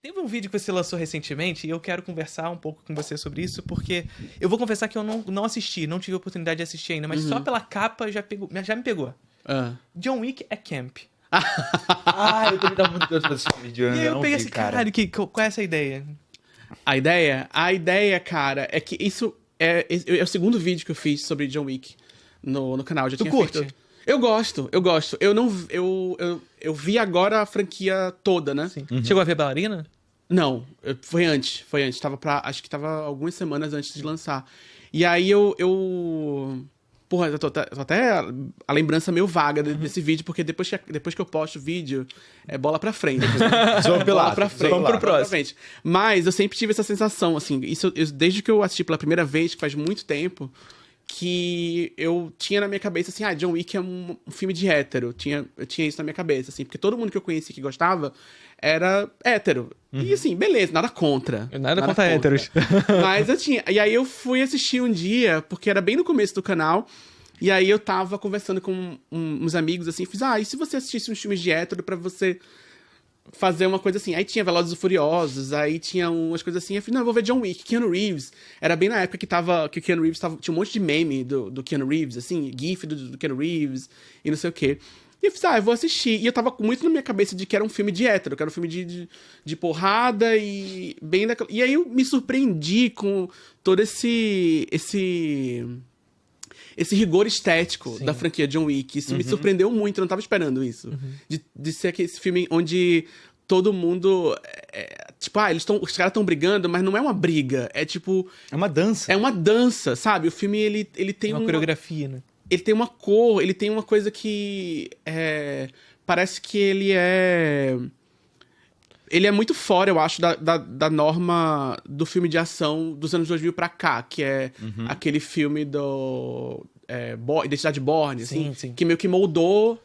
Teve um vídeo que você lançou recentemente e eu quero conversar um pouco com você sobre isso, porque eu vou confessar que eu não assisti, não tive a oportunidade de assistir ainda, mas só pela capa já me pegou. John Wick é camp. Eu também tava muito curioso pra assistir o vídeo. E aí eu peguei vi, assim, caralho, qual é essa ideia? A ideia, cara, é que isso é o segundo vídeo que eu fiz sobre John Wick no canal. Já Tu tinha curte? feito. Eu gosto. Eu vi agora a franquia toda, né? Sim. Chegou a ver Bailarina? Não, foi antes. Acho que tava algumas semanas antes de lançar. E aí Porra, eu tô até a lembrança meio vaga desse vídeo, porque depois que eu posto o vídeo, é bola pra frente. Bola pra frente. Vamos pro próximo. Frente. Mas eu sempre tive essa sensação, assim, desde que eu assisti pela primeira vez, que faz muito tempo, que eu tinha na minha cabeça, assim, John Wick é um filme de hétero. Eu tinha isso na minha cabeça, assim, porque todo mundo que eu conheci que gostava era hétero. E assim, beleza, nada contra. Nada contra héteros. Mas eu tinha. E aí eu fui assistir um dia, porque era bem no começo do canal, e aí eu tava conversando com uns amigos, assim, fiz, e se você assistisse uns filmes de hétero pra você fazer uma coisa assim? Aí tinha Velozes e Furiosos, aí tinha umas coisas assim, eu falei, não, eu vou ver John Wick, Keanu Reeves. Era bem na época que o Keanu Reeves tinha um monte de meme do Keanu Reeves, assim, gif do Keanu Reeves, e não sei o quê. E eu fiz, eu vou assistir. E eu tava muito na minha cabeça de que era um filme de hétero, que era um filme de porrada e bem daquela... E aí eu me surpreendi com todo esse rigor estético da franquia John Wick. Isso me surpreendeu muito, eu não tava esperando isso. De ser esse filme onde todo mundo... os caras estão brigando, mas não é uma briga. É tipo... É uma dança. É uma dança, sabe? O filme, ele tem uma coreografia, né? Ele tem uma cor, ele tem uma coisa que... parece que ele é... Ele é muito fora, eu acho, da norma do filme de ação dos anos 2000 pra cá, que é aquele filme do Identidade Borne, assim, sim. que meio que moldou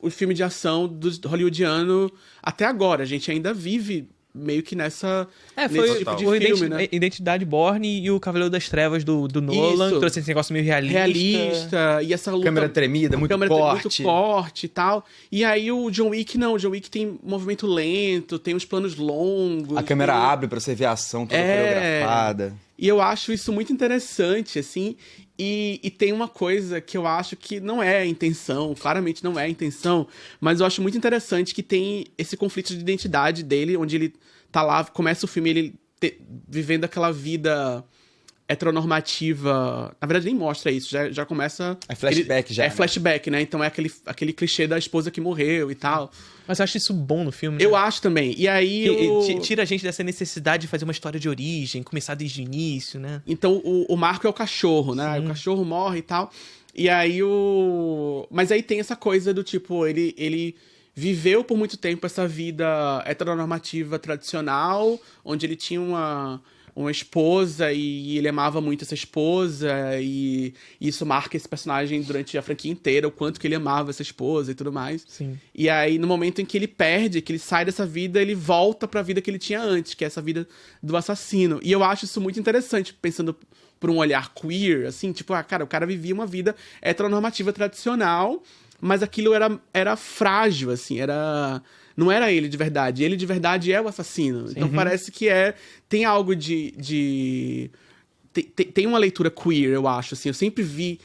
o filme de ação do hollywoodiano até agora. A gente ainda vive meio que nesse tipo de filme, né? Identidade Borne e o Cavaleiro das Trevas do Nolan, que trouxe esse negócio meio realista. E essa luta... Câmera tremida, muito corte e tal. E aí o John Wick, não. O John Wick tem movimento lento, tem uns planos longos. A câmera abre pra você ver a ação toda coreografada. E eu acho isso muito interessante, assim. E tem uma coisa que eu acho que não é a intenção, claramente não é a intenção, mas eu acho muito interessante que tem esse conflito de identidade dele, onde ele tá lá, começa o filme, ele vivendo aquela vida heteronormativa. Na verdade, nem mostra isso, já começa... É flashback É flashback, né? Então é aquele clichê da esposa que morreu e tal. Mas eu acho isso bom no filme, Eu né? acho também. E aí... Tira a gente dessa necessidade de fazer uma história de origem, começar desde o início, né? Então o Marco é o cachorro, né? O cachorro morre e tal. E aí Mas aí tem essa coisa do tipo, ele viveu por muito tempo essa vida heteronormativa tradicional, onde ele tinha uma esposa e ele amava muito essa esposa, e isso marca esse personagem durante a franquia inteira, o quanto que ele amava essa esposa e tudo mais. Sim. E aí, no momento em que ele perde, que ele sai dessa vida, ele volta pra vida que ele tinha antes, que é essa vida do assassino. E eu acho isso muito interessante, pensando por um olhar queer, assim, tipo, cara, o cara vivia uma vida heteronormativa tradicional, mas aquilo era frágil, assim, não era ele de verdade. Ele de verdade é o assassino. Sim. Então parece que tem algo tem uma leitura queer, eu acho, assim. Eu sempre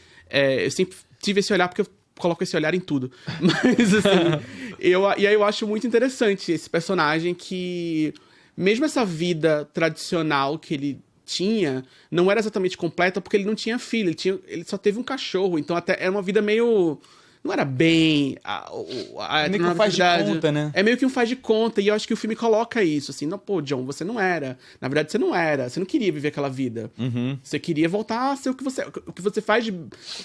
tive esse olhar, porque eu coloco esse olhar em tudo. Mas, assim, e aí eu acho muito interessante esse personagem que, mesmo essa vida tradicional que ele tinha, não era exatamente completa, porque ele não tinha filho, ele só teve um cachorro. Então até era uma vida meio... Não era bem... É meio que um faz de conta, né? É meio que um faz de conta, e eu acho que o filme coloca isso, assim, não, pô, John, você não era. Na verdade, você não era. Você não queria viver aquela vida. Você queria voltar a ser o que você faz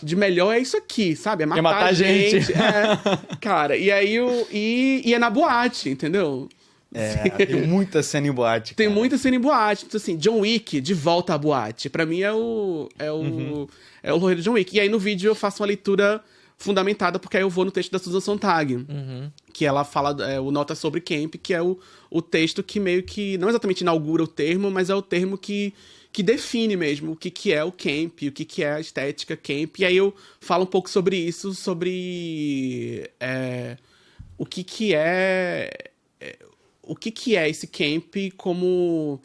de melhor é isso aqui, sabe? É matar gente. Cara, e aí e é na boate, entendeu? Tem muita cena em boate. Tem muita cena em boate. Então, assim, John Wick, de volta à boate. Pra mim é o rolê do John Wick. E aí no vídeo eu faço uma leitura fundamentada, porque aí eu vou no texto da Susan Sontag, que ela fala o Nota sobre Camp, que é o texto que meio que, não exatamente inaugura o termo, mas é o termo que define mesmo o que é o camp, o que é a estética camp. E aí eu falo um pouco sobre isso, sobre o que é o que é esse camp como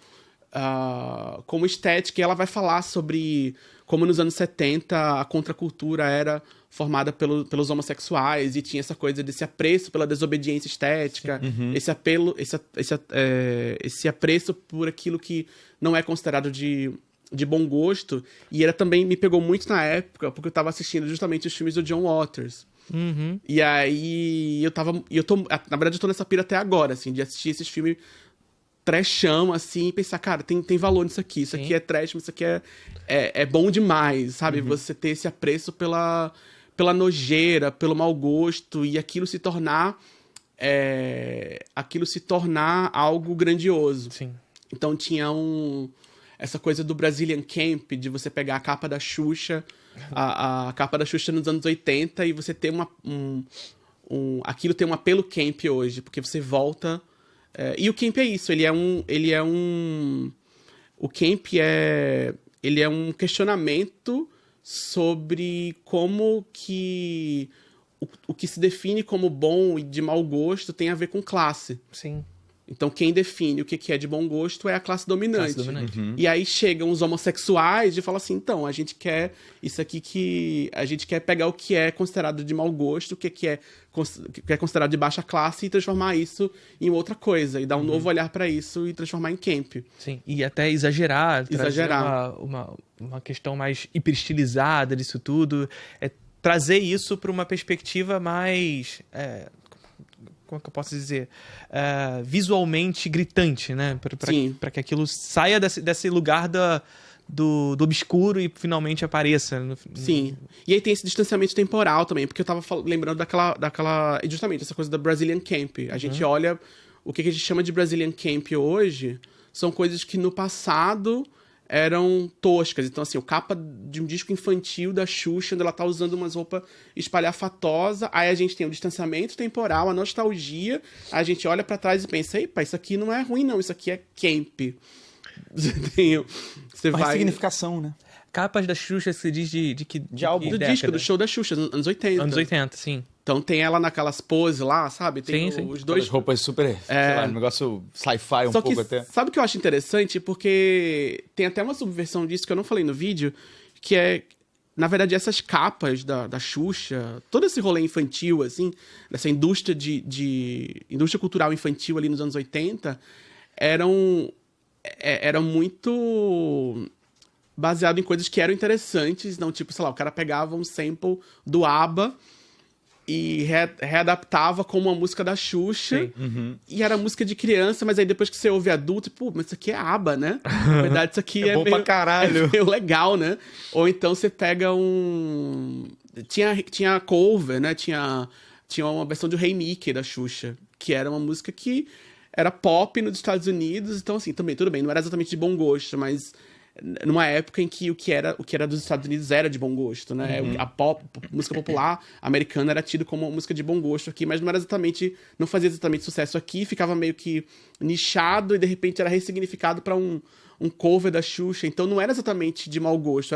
estética. E ela vai falar sobre como nos anos 70 a contracultura era formada pelos homossexuais e tinha essa coisa desse apreço pela desobediência estética, esse apelo, esse apreço por aquilo que não é considerado de bom gosto. E ela também me pegou muito na época, porque eu tava assistindo justamente os filmes do John Waters. E aí na verdade eu tô nessa pira até agora, assim, de assistir esses filmes trashão, assim, e pensar, cara, tem valor nisso aqui. Isso aqui é trash, mas isso aqui é bom demais, sabe? Você ter esse apreço pela nojeira, pelo mau gosto, e aquilo se tornar algo grandioso. Sim. Então tinha essa coisa do Brazilian Camp, de você pegar a capa da Xuxa, a capa da Xuxa nos anos 80, e você ter aquilo tem um apelo camp hoje, porque você volta... e o camp é isso, o camp ele é um questionamento sobre como que o que se define como bom e de mau gosto tem a ver com classe. Sim. Então, quem define o que é de bom gosto é a classe dominante. E aí chegam os homossexuais e falam assim, então, a gente quer isso aqui a gente quer pegar o que é considerado de mau gosto, o que é considerado de baixa classe e transformar isso em outra coisa. E dar um novo olhar para isso e transformar em camp. Sim, e até exagerar. Uma questão mais hiperestilizada disso tudo. Trazer isso para uma perspectiva mais... como é que eu posso dizer? Visualmente gritante, né? Para que aquilo saia desse lugar do obscuro e finalmente apareça. Sim. E aí tem esse distanciamento temporal também, porque eu tava lembrando daquela... Justamente, essa coisa da Brazilian Camp. A gente olha... O que a gente chama de Brazilian Camp hoje são coisas que no passado eram toscas. Então, assim, o capa de um disco infantil da Xuxa, onde ela tá usando umas roupas espalhafatosas, aí a gente tem o distanciamento temporal, a nostalgia, a gente olha pra trás e pensa, epa, isso aqui não é ruim não, isso aqui é camp. Uma ressignificação, né? Capas da Xuxa, você diz de álbum. Do disco, do show da Xuxa, anos 80. Anos 80, sim. Então tem ela naquelas poses lá, sabe? Tem sim. Os dois... Aquelas roupas super, sei lá, um negócio sci-fi um pouco até. Sabe o que eu acho interessante? Porque tem até uma subversão disso que eu não falei no vídeo, que é, na verdade, essas capas da Xuxa, todo esse rolê infantil, assim, dessa indústria indústria cultural infantil ali nos anos 80, eram muito baseado em coisas que eram interessantes, não tipo, sei lá, o cara pegava um sample do ABBA e readaptava como uma música da Xuxa, e era música de criança, mas aí depois que você ouve adulto, pô, mas isso aqui é ABBA, né? Na verdade, isso aqui é bom meio, pra caralho. é meio legal, né? Ou então você pega Tinha cover, né? Tinha uma versão de O Rei Mickey da Xuxa, que era uma música que era pop nos Estados Unidos, então assim, também, tudo bem, não era exatamente de bom gosto, mas numa época em que o que era dos Estados Unidos era de bom gosto, né? A música popular americana era tida como uma música de bom gosto aqui, mas não fazia exatamente sucesso aqui, ficava meio que nichado e de repente era ressignificado para um cover da Xuxa, então não era exatamente de mau gosto,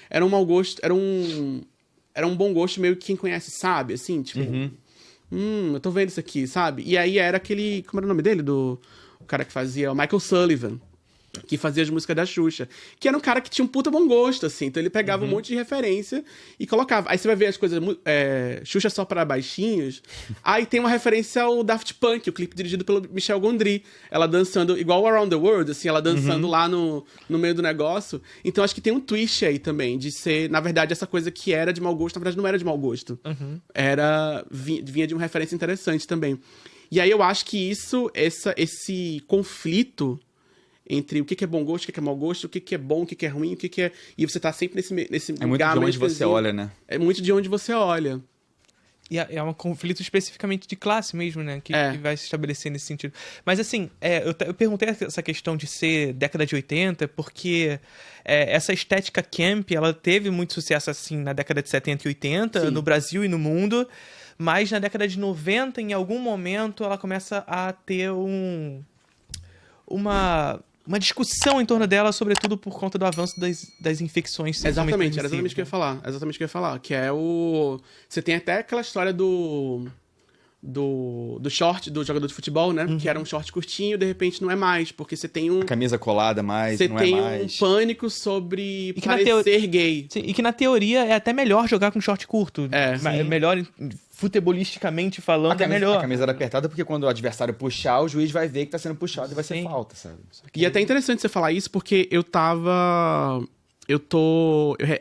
era um mau gosto, era um bom gosto meio que quem conhece sabe, assim, tipo... eu tô vendo isso aqui, sabe? E aí era aquele... Como era o nome dele? O cara que fazia... O Michael Sullivan. Que fazia as músicas da Xuxa. Que era um cara que tinha um puta bom gosto, assim. Então ele pegava um monte de referência e colocava. Aí você vai ver as coisas... Xuxa só para baixinhos. Aí tem uma referência ao Daft Punk, o clipe dirigido pelo Michel Gondry. Ela dançando... Igual o Around the World, assim. Ela dançando lá no meio do negócio. Então acho que tem um twist aí também. De ser... Na verdade, essa coisa que era de mau gosto, na verdade não era de mau gosto. Vinha de uma referência interessante também. E aí eu acho que esse conflito entre o que é bom gosto, o que é mau gosto, o que é bom, o que é ruim, o que é... E você tá sempre nesse lugar... É muito de onde você olha, né? É muito de onde você olha. E é um conflito especificamente de classe mesmo, né? Que vai se estabelecer nesse sentido. Mas assim, eu perguntei essa questão de ser década de 80, porque essa estética camp, ela teve muito sucesso assim na década de 70 e 80, Sim. no Brasil e no mundo, mas na década de 90, em algum momento, ela começa a ter uma discussão em torno dela, sobretudo por conta do avanço das infecções. Exatamente, era exatamente o que eu ia falar. Que é Você tem até aquela história do do short do jogador de futebol, né? Que era um short curtinho, de repente não é mais, porque você tem um... A camisa colada mais, não é mais. Você tem um pânico sobre parecer gay. Sim, e que na teoria é até melhor jogar com short curto. É melhor, futebolisticamente falando, é melhor. A camisa era apertada porque quando o adversário puxar, o juiz vai ver que tá sendo puxado e vai ser falta, sabe? E é até interessante você falar isso, porque eu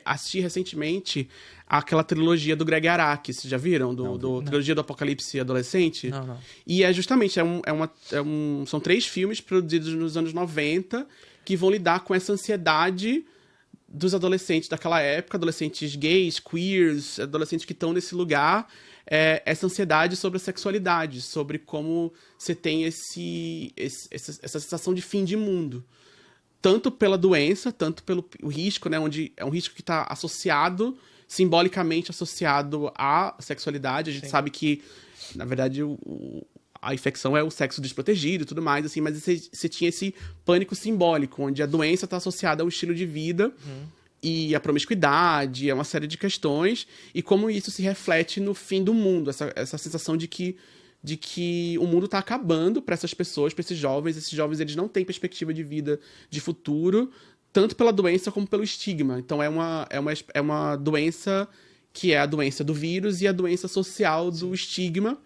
assisti recentemente aquela trilogia do Greg Araki, vocês já viram? Trilogia do Apocalipse Adolescente? Não. E é justamente, são 3 filmes produzidos nos anos 90 que vão lidar com essa ansiedade dos adolescentes daquela época, adolescentes gays, queers, adolescentes que estão nesse lugar, essa ansiedade sobre a sexualidade, sobre como você tem essa sensação de fim de mundo. Tanto pela doença, tanto pelo risco, né? Onde é um risco que está associado, simbolicamente associado à sexualidade. A gente sabe que, na verdade, a infecção é o sexo desprotegido e tudo mais, assim, mas você tinha esse pânico simbólico, onde a doença está associada ao estilo de vida e à promiscuidade, é uma série de questões, e como isso se reflete no fim do mundo, essa sensação de que o mundo está acabando para essas pessoas, para esses jovens eles não têm perspectiva de vida, de futuro, tanto pela doença como pelo estigma. Então é uma doença que é a doença do vírus e a doença social do estigma,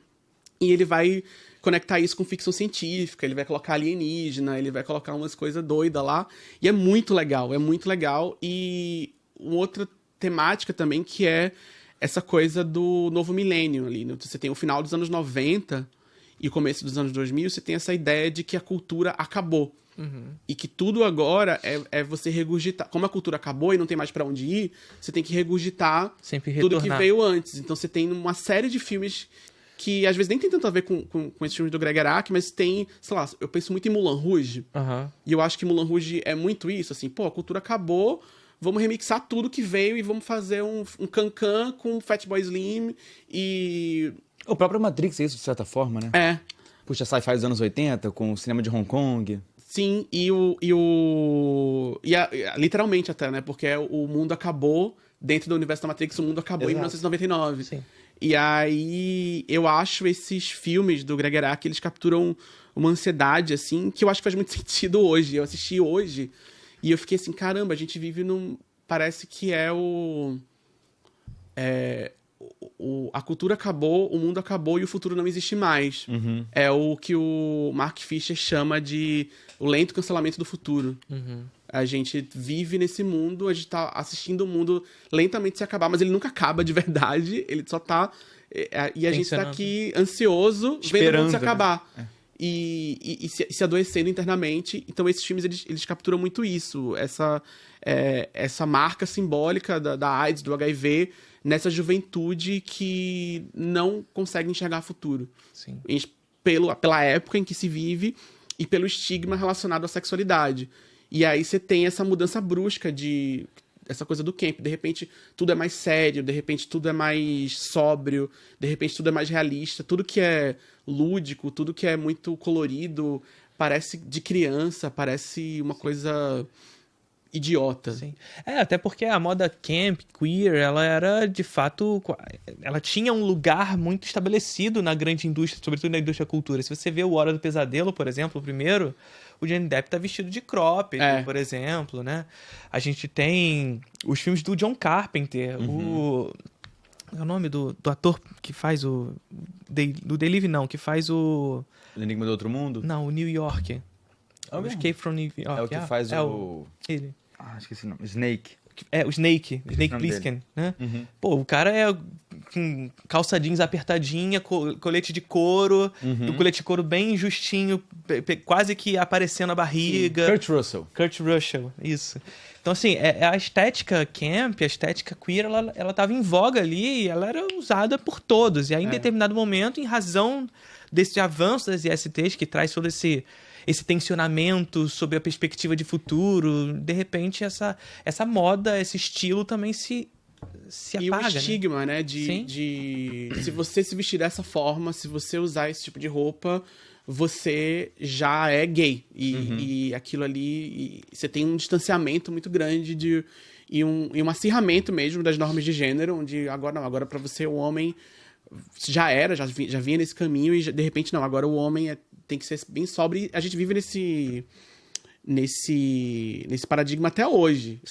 e ele vai conectar isso com ficção científica, ele vai colocar alienígena, ele vai colocar umas coisas doidas lá, e é muito legal. E uma outra temática também que é essa coisa do novo milênio ali, né? Você tem o final dos anos 90 e o começo dos anos 2000, você tem essa ideia de que a cultura acabou. E que tudo agora é você regurgitar. Como a cultura acabou e não tem mais pra onde ir, você tem que regurgitar tudo que veio antes. Então você tem uma série de filmes que às vezes nem tem tanto a ver com esses filmes do Greg Araki, mas tem, sei lá, eu penso muito em Moulin Rouge. E eu acho que Moulin Rouge é muito isso, assim, a cultura acabou, vamos remixar tudo que veio e vamos fazer um cancan com Fatboy Slim e... O próprio Matrix é isso, de certa forma, né? Puxa sci-fi dos anos 80, com o cinema de Hong Kong. Sim, literalmente até, né? Porque o mundo acabou, dentro do universo da Matrix, o mundo acabou em 1999. Sim. E aí, eu acho esses filmes do Greg Araki, eles capturam uma ansiedade, assim, que eu acho que faz muito sentido hoje. Eu assisti hoje e eu fiquei assim, caramba, a gente vive num... Parece que a cultura acabou, o mundo acabou e o futuro não existe mais. É o que o Mark Fisher chama de o lento cancelamento do futuro. A gente vive nesse mundo, a gente tá assistindo o mundo lentamente se acabar, mas ele nunca acaba de verdade, ele só tá... E a gente tá aqui ansioso, vendo o mundo se acabar. E se adoecendo internamente. Então esses filmes, eles capturam muito isso, essa marca simbólica da AIDS, do HIV, nessa juventude que não consegue enxergar futuro. Sim. Pela época em que se vive e pelo estigma relacionado à sexualidade. E aí você tem essa mudança brusca essa coisa do camp. De repente, tudo é mais sério, de repente, tudo é mais sóbrio, de repente, tudo é mais realista. Tudo que é lúdico, tudo que é muito colorido, parece de criança, parece uma coisa... idiota. Sim. Até porque a moda camp, queer, ela era, de fato... Ela tinha um lugar muito estabelecido na grande indústria, sobretudo na indústria da cultura. Se você vê o Hora do Pesadelo, por exemplo, o primeiro, o Johnny Depp tá vestido de cropped, por exemplo, né? A gente tem os filmes do John Carpenter, é o nome do ator que faz do They Live, não, que faz o... Enigma do Outro Mundo? Não, o New York. O Escape from New York. É o que faz ele. Esqueci o nome. Snake. O Snake Plissken, né? Pô, o cara é com calça jeans apertadinha, colete de couro, o colete de couro bem justinho, quase que aparecendo a barriga. Sim. Kurt Russell, isso. Então, assim, a estética camp, a estética queer, ela tava em voga ali e ela era usada por todos. E aí, em determinado momento, em razão desse avanço das ISTs, que traz todo esse tensionamento sobre a perspectiva de futuro, de repente essa moda, esse estilo também se apaga. E o estigma, né? De se você se vestir dessa forma, se você usar esse tipo de roupa, você já é gay. E aquilo ali... você tem um distanciamento muito grande e um acirramento mesmo das normas de gênero, onde agora pra você, o homem... já vinha nesse caminho e de repente não, agora o homem tem que ser bem sóbrio e a gente vive nesse paradigma até hoje.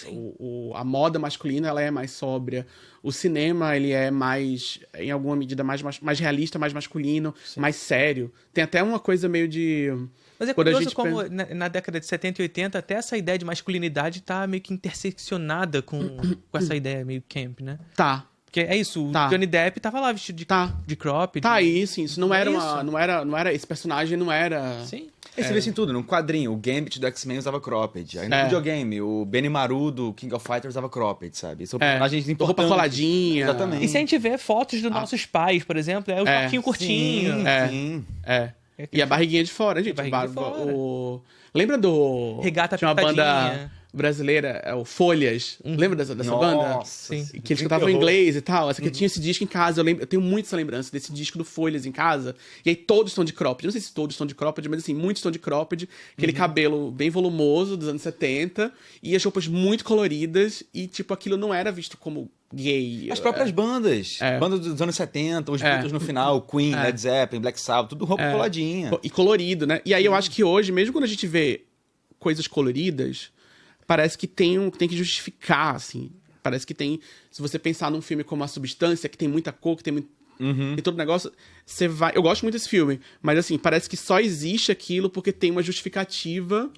A moda masculina, ela é mais sóbria. O cinema, ele é mais, em alguma medida, mais realista, mais masculino, mais sério. Tem até uma coisa meio de... Mas é curioso como na década de 70 e 80 até essa ideia de masculinidade tá meio que interseccionada com essa ideia meio camp, né? Tá. Porque é isso, o Johnny Depp tava lá vestido de cropped. Isso não era esse personagem não era... Sim. Você vê isso em tudo, num quadrinho, o Gambit do X-Men usava cropped, aí no videogame, o Benimaru do King of Fighters usava cropped, sabe? São personagens importantes. Roupa coladinha. Exatamente. E se a gente vê fotos dos nossos pais, por exemplo, é o shortinho curtinho. Sim. E a barriguinha de fora, gente. Lembra do... Regata tinha uma banda brasileira, o Folhas. Lembra dessa banda? Nossa, sim. Que eles cantavam em inglês e tal. Essa que eu tinha esse disco em casa. Eu tenho muito essa lembrança desse disco do Folhas em casa. E aí todos estão de cropped. Não sei se todos estão de cropped, mas assim, muitos estão de cropped. Aquele cabelo bem volumoso dos anos 70. E as roupas muito coloridas. E, tipo, aquilo não era visto como gay. As próprias bandas. Bandas dos anos 70, os Beatles no final, Queen, Led Zeppelin, Black Sabbath, tudo roupa coladinha. E colorido, né? E aí eu acho que hoje, mesmo quando a gente vê coisas coloridas, parece que tem que justificar, assim. Parece que tem... Se você pensar num filme como A Substância, que tem muita cor, que tem muito... Tem todo negócio, você vai... Eu gosto muito desse filme, mas assim, parece que só existe aquilo porque tem uma justificativa,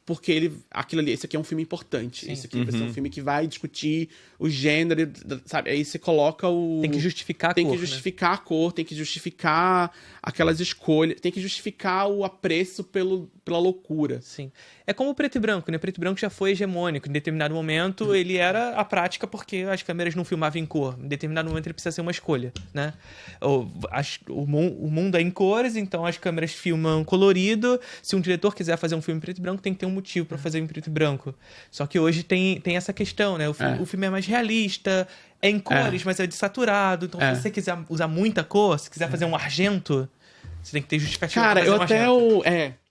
porque aquilo ali, esse aqui é um filme importante. Sim. Esse aqui vai ser um filme que vai discutir o gênero, sabe? Aí você coloca o... Tem que justificar a cor, Tem que justificar a cor, tem que justificar aquelas escolhas, tem que justificar o apreço pela loucura. Sim. É como o preto e branco, né? O preto e branco já foi hegemônico. Em determinado momento, ele era a prática porque as câmeras não filmavam em cor. Em determinado momento, ele precisa ser uma escolha, né? O mundo é em cores, então as câmeras filmam colorido. Se um diretor quiser fazer um filme em preto e branco, tem que ter um motivo para fazer em preto e branco. Só que hoje tem essa questão, né? O filme é mais realista, é em cores, mas é desaturado. Então, se você quiser usar muita cor, se quiser fazer um argento, você tem que ter justificativa pra fazer um argento.